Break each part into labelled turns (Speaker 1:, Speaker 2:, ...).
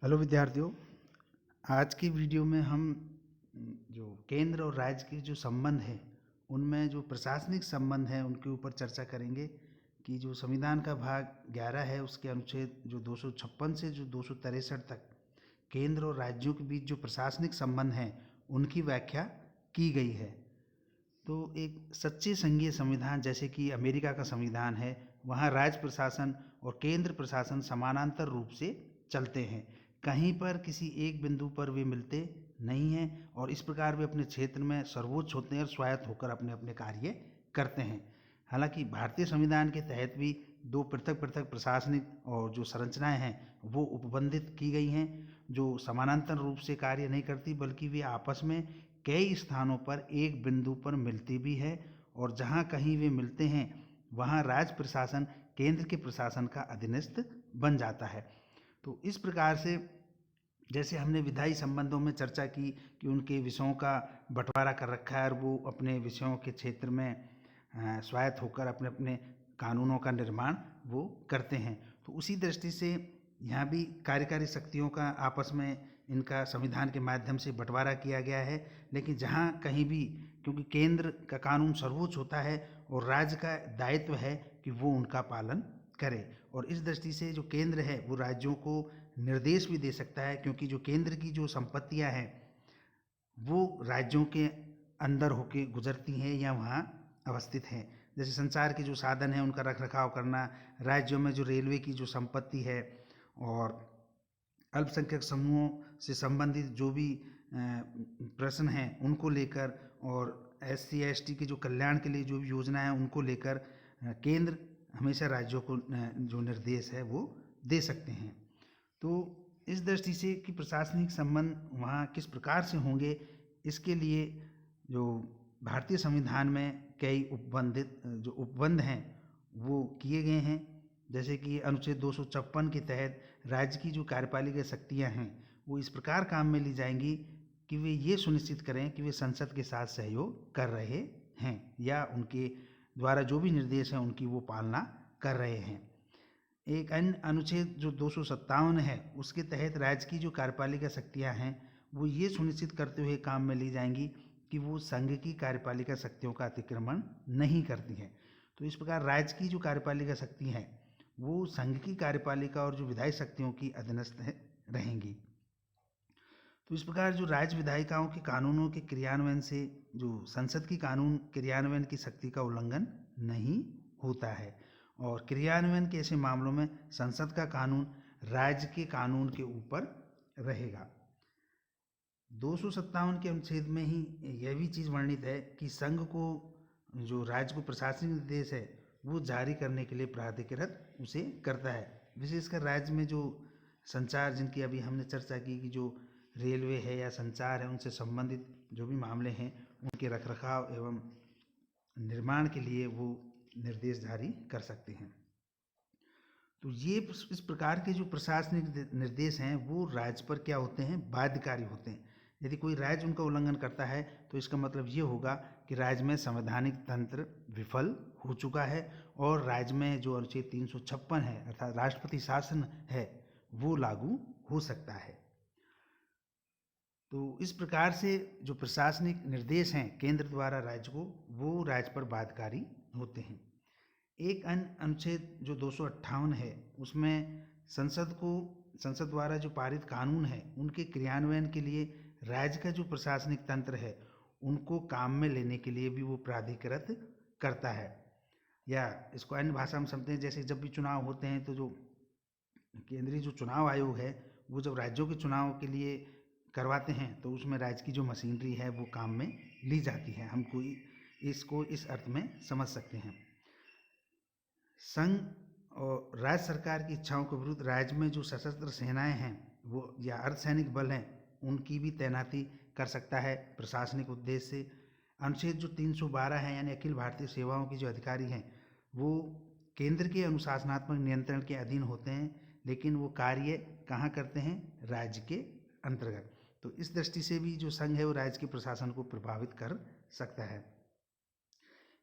Speaker 1: Hello विद्यार्थियों। आज की वीडियो में हम जो केंद्र और राज्य के जो संबंध हैं उनमें जो प्रशासनिक संबंध हैं उनके ऊपर चर्चा करेंगे कि जो संविधान का भाग 11 है उसके अनुच्छेद जो 256 से जो 263 तक केंद्र और राज्यों के बीच जो प्रशासनिक संबंध हैं उनकी व्याख्या की गई है। तो एक सच्चे संघीय संविधान जैसे कि अमेरिका का संविधान है, वहाँ राज्य प्रशासन और केंद्र प्रशासन समानांतर रूप से चलते हैं। कहीं पर किसी एक बिंदु पर वे मिलते नहीं हैं और इस प्रकार वे अपने क्षेत्र में सर्वोच्च होते हैं और स्वायत्त होकर अपने अपने कार्य करते हैं। हालांकि भारतीय संविधान के तहत भी दो पृथक पृथक प्रशासनिक और जो संरचनाएं हैं वो उपबंधित की गई हैं, जो समानांतर रूप से कार्य नहीं करती बल्कि वे आपस में कई स्थानों पर एक बिंदु पर मिलती भी है और जहाँ कहीं वे मिलते हैं वहाँ राज्य प्रशासन केंद्र के प्रशासन का अधीनस्थ बन जाता है। तो इस प्रकार से जैसे हमने विधायी संबंधों में चर्चा की कि उनके विषयों का बंटवारा कर रखा है और वो अपने विषयों के क्षेत्र में स्वायत्त होकर अपने अपने कानूनों का निर्माण वो करते हैं। तो उसी दृष्टि से यहाँ भी कार्यकारी शक्तियों का आपस में इनका संविधान के माध्यम से बंटवारा किया गया है। लेकिन जहाँ कहीं भी, क्योंकि केंद्र का कानून सर्वोच्च होता है और राज्य का दायित्व है कि वो उनका पालन करे, और इस दृष्टि से जो केंद्र है वो राज्यों को निर्देश भी दे सकता है, क्योंकि जो केंद्र की जो संपत्तियां हैं वो राज्यों के अंदर होके गुजरती हैं या वहाँ अवस्थित हैं। जैसे संचार के जो साधन हैं उनका रख रखाव करना, राज्यों में जो रेलवे की जो संपत्ति है और अल्पसंख्यक समूहों से संबंधित जो भी प्रश्न हैं उनको लेकर, और SC ST के जो कल्याण के लिए जो भी योजना है उनको लेकर केंद्र हमेशा राज्यों को जो निर्देश है वो दे सकते हैं। तो इस दृष्टि से कि प्रशासनिक संबंध वहाँ किस प्रकार से होंगे, इसके लिए जो भारतीय संविधान में कई उपबंध हैं वो किए गए हैं। जैसे कि अनुच्छेद 256 के तहत राज्य की जो कार्यपालिका शक्तियाँ हैं वो इस प्रकार काम में ली जाएंगी कि वे ये सुनिश्चित करें कि वे संसद के साथ सहयोग कर रहे हैं या उनके द्वारा जो भी निर्देश हैं उनकी वो पालना कर रहे हैं। एक अन्य अनुच्छेद जो 257 है उसके तहत राज्य की जो कार्यपालिका शक्तियां हैं वो ये सुनिश्चित करते हुए काम में ली जाएंगी कि वो संघ की कार्यपालिका शक्तियों का अतिक्रमण नहीं करती हैं। तो इस प्रकार राज्य की जो कार्यपालिका शक्ति हैं वो संघ की कार्यपालिका और जो विधायी शक्तियों की अधीनस्थ रहेंगी। तो इस प्रकार जो राज्य विधायिकाओं के कानूनों के क्रियान्वयन से जो संसद की कानून क्रियान्वयन की शक्ति का उल्लंघन नहीं होता है, और क्रियान्वयन के ऐसे मामलों में संसद का कानून राज्य के कानून के ऊपर रहेगा। 257 के अनुच्छेद में ही यह भी चीज़ वर्णित है कि संघ को जो राज्य को प्रशासनिक निर्देश है वो जारी करने के लिए प्राधिकृत उसे करता है। विशेषकर राज्य में जो संचार, जिनकी अभी हमने चर्चा की कि जो रेलवे है या संचार है उनसे संबंधित जो भी मामले हैं उनके रखरखाव एवं निर्माण के लिए वो निर्देश जारी कर सकते हैं। तो ये इस प्रकार के जो प्रशासनिक निर्देश हैं वो राज्य पर क्या होते हैं, बाध्यकारी होते हैं। यदि कोई राज्य उनका उल्लंघन करता है तो इसका मतलब ये होगा कि राज्य में संवैधानिक तंत्र विफल हो चुका है और राज्य में जो अनुच्छेद 356 है अर्थात राष्ट्रपति शासन है वो लागू हो सकता है। तो इस प्रकार से जो प्रशासनिक निर्देश हैं केंद्र द्वारा राज्य को, वो राज्य पर बाध्यकारी होते हैं। एक अन्य अनुच्छेद जो 258 है उसमें संसद द्वारा जो पारित कानून है उनके क्रियान्वयन के लिए राज्य का जो प्रशासनिक तंत्र है उनको काम में लेने के लिए भी वो प्राधिकृत करता है। या इसको अन्य भाषा में समझते हैं, जैसे जब भी चुनाव होते हैं तो जो केंद्रीय जो चुनाव आयोग है वो जब राज्यों के चुनाव के लिए करवाते हैं तो उसमें राज्य की जो मशीनरी है वो काम में ली जाती है। हम कोई इसको इस अर्थ में समझ सकते हैं। संघ और राज्य सरकार की इच्छाओं के विरुद्ध राज्य में जो सशस्त्र सेनाएं हैं वो या अर्धसैनिक बल हैं उनकी भी तैनाती कर सकता है प्रशासनिक उद्देश्य से। अनुच्छेद जो 312 है यानी अखिल भारतीय सेवाओं के जो अधिकारी हैं वो केंद्र के अनुशासनात्मक नियंत्रण के अधीन होते हैं, लेकिन वो कार्य कहाँ करते हैं, राज्य के अंतर्गत। तो इस दृष्टि से भी जो संघ है वो राज्य के प्रशासन को प्रभावित कर सकता है।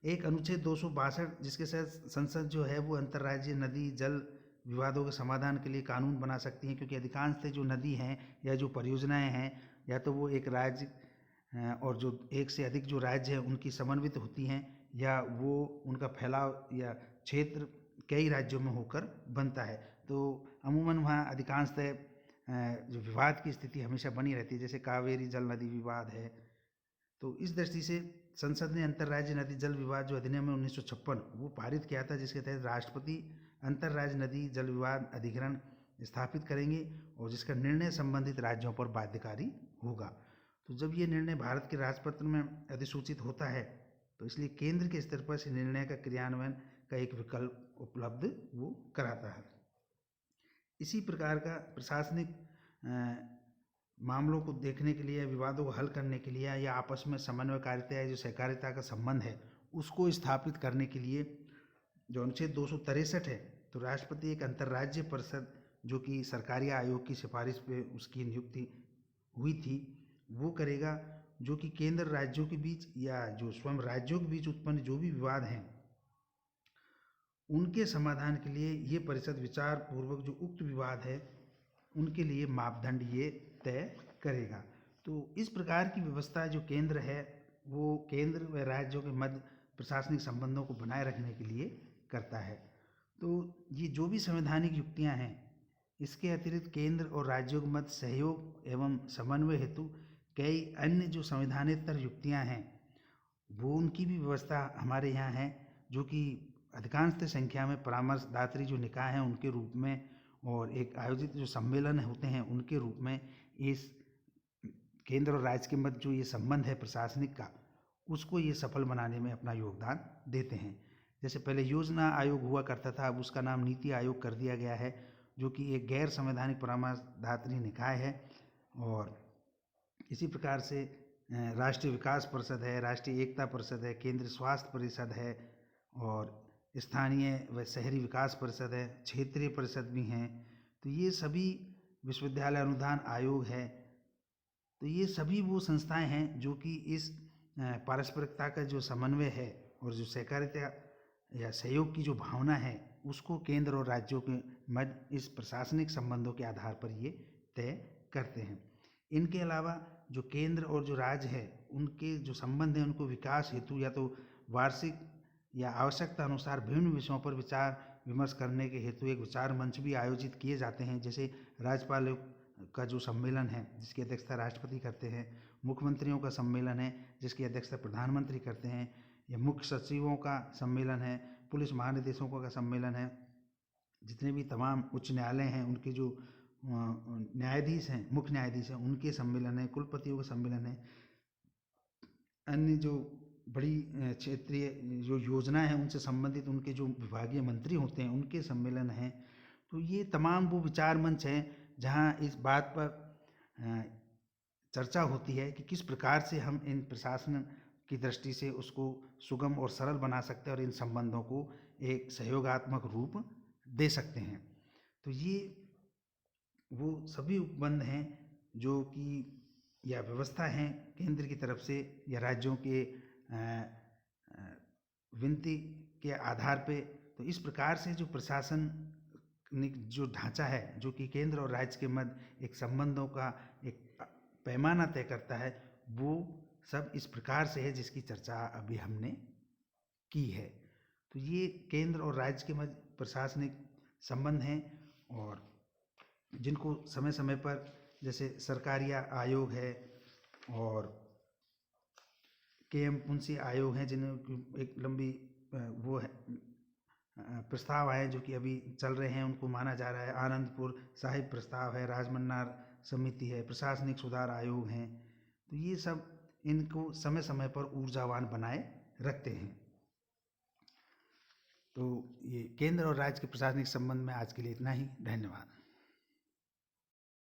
Speaker 1: एक अनुच्छेद 262 जिसके साथ संसद जो है वो अंतर्राज्यीय नदी, जल विवादों के समाधान के लिए कानून बना सकती हैं, क्योंकि अधिकांशतः जो नदी हैं या जो परियोजनाएं हैं, या तो वो एक राज्य और जो एक से अधिक जो राज्य हैं उनकी समन्वित होती हैं, या वो उनका फैलाव या क्षेत्र कई राज्यों में होकर बनता है। तो अमूमन वहाँ अधिकांशतः जो विवाद की स्थिति हमेशा बनी रहती है, जैसे कावेरी जल नदी विवाद है। तो इस दृष्टि से संसद ने अंतर्राज्यीय नदी जल विवाद जो अधिनियम है 1956 वो पारित किया था, जिसके तहत राष्ट्रपति अंतर्राज्यीय नदी जल विवाद अधिकरण स्थापित करेंगे और जिसका निर्णय संबंधित राज्यों पर बाध्यकारी होगा। तो जब ये निर्णय भारत के राजपत्र में अधिसूचित होता है, तो इसलिए केंद्र के स्तर पर इस निर्णय का क्रियान्वयन का एक विकल्प उपलब्ध वो कराता है। इसी प्रकार का प्रशासनिक मामलों को देखने के लिए, विवादों को हल करने के लिए या आपस में समन्वयकारिता या जो सहकारिता का संबंध है उसको स्थापित करने के लिए जो अनुच्छेद 263 है, तो राष्ट्रपति एक अंतर्राज्यीय परिषद जो कि सरकारी आयोग की सिफारिश पे उसकी नियुक्ति हुई थी वो करेगा, जो कि केंद्र राज्यों के बीच या जो स्वयं राज्यों के बीच उत्पन्न जो भी विवाद हैं उनके समाधान के लिए ये परिषद विचार पूर्वक जो उक्त विवाद है उनके लिए मापदंड ये तय करेगा। तो इस प्रकार की व्यवस्था जो केंद्र है वो केंद्र व राज्यों के मध्य प्रशासनिक संबंधों को बनाए रखने के लिए करता है। तो ये जो भी संवैधानिक युक्तियां हैं, इसके अतिरिक्त केंद्र और राज्यों के मध्य सहयोग एवं समन्वय हेतु कई अन्य जो संवैधानिक युक्तियां हैं वो उनकी भी व्यवस्था हमारे यहाँ है, जो कि अधिकांशतः संख्या में परामर्शदात्री जो निकाय हैं उनके रूप में और एक आयोजित जो सम्मेलन होते हैं उनके रूप में इस केंद्र और राज्य के मध्य जो ये संबंध है प्रशासनिक का, उसको ये सफल बनाने में अपना योगदान देते हैं। जैसे पहले योजना आयोग हुआ करता था, अब उसका नाम नीति आयोग कर दिया गया है, जो कि एक गैर संवैधानिक परामर्शदात्री निकाय है। और इसी प्रकार से राष्ट्रीय विकास परिषद है, राष्ट्रीय एकता परिषद है, केंद्रीय स्वास्थ्य परिषद है और स्थानीय व शहरी विकास परिषद है, क्षेत्रीय परिषद भी हैं। तो ये सभी विश्वविद्यालय अनुदान आयोग है। तो ये सभी वो संस्थाएं हैं जो कि इस पारस्परिकता का जो समन्वय है और जो सहकारिता या सहयोग की जो भावना है उसको केंद्र और राज्यों के मध्य इस प्रशासनिक संबंधों के आधार पर ये तय करते हैं। इनके अलावा जो केंद्र और जो राज्य है उनके जो संबंध हैं उनको विकास हेतु या तो वार्षिक या आवश्यकता अनुसार विभिन्न विषयों पर विचार विमर्श करने के हेतु एक विचार मंच भी आयोजित किए जाते हैं। जैसे राज्यपाल का जो सम्मेलन है जिसकी अध्यक्षता राष्ट्रपति करते हैं, मुख्यमंत्रियों का सम्मेलन है जिसकी अध्यक्षता प्रधानमंत्री करते हैं, या मुख्य सचिवों का सम्मेलन है, पुलिस महानिदेशकों का सम्मेलन है, जितने भी तमाम उच्च न्यायालय हैं उनके जो न्यायाधीश हैं, मुख्य न्यायाधीश हैं, उनके सम्मेलन है, कुलपतियों का सम्मेलन है, अन्य जो बड़ी क्षेत्रीय जो योजनाएं हैं उनसे संबंधित उनके जो विभागीय मंत्री होते हैं उनके सम्मेलन हैं। तो ये तमाम वो विचार मंच हैं जहाँ इस बात पर चर्चा होती है कि किस प्रकार से हम इन प्रशासन की दृष्टि से उसको सुगम और सरल बना सकते हैं और इन संबंधों को एक सहयोगात्मक रूप दे सकते हैं। तो ये वो सभी उपबंध हैं जो कि या व्यवस्था हैं केंद्र की तरफ से या राज्यों के विनती के आधार पे। तो इस प्रकार से जो प्रशासनिक जो ढांचा है जो कि केंद्र और राज्य के मध्य एक संबंधों का एक पैमाना तय करता है, वो सब इस प्रकार से है जिसकी चर्चा अभी हमने की है। तो ये केंद्र और राज्य के मध्य प्रशासनिक संबंध हैं और जिनको समय समय पर जैसे सरकारी आयोग है और KM मुंशी आयोग हैं जिन्हें एक लंबी वो है प्रस्ताव आए जो कि अभी चल रहे हैं, उनको माना जा रहा है। आनंदपुर साहिब प्रस्ताव है, राजमन्नार समिति है, प्रशासनिक सुधार आयोग हैं। तो ये सब इनको समय समय पर ऊर्जावान बनाए रखते हैं। तो ये केंद्र और राज्य के प्रशासनिक संबंध में आज के लिए इतना ही। धन्यवाद।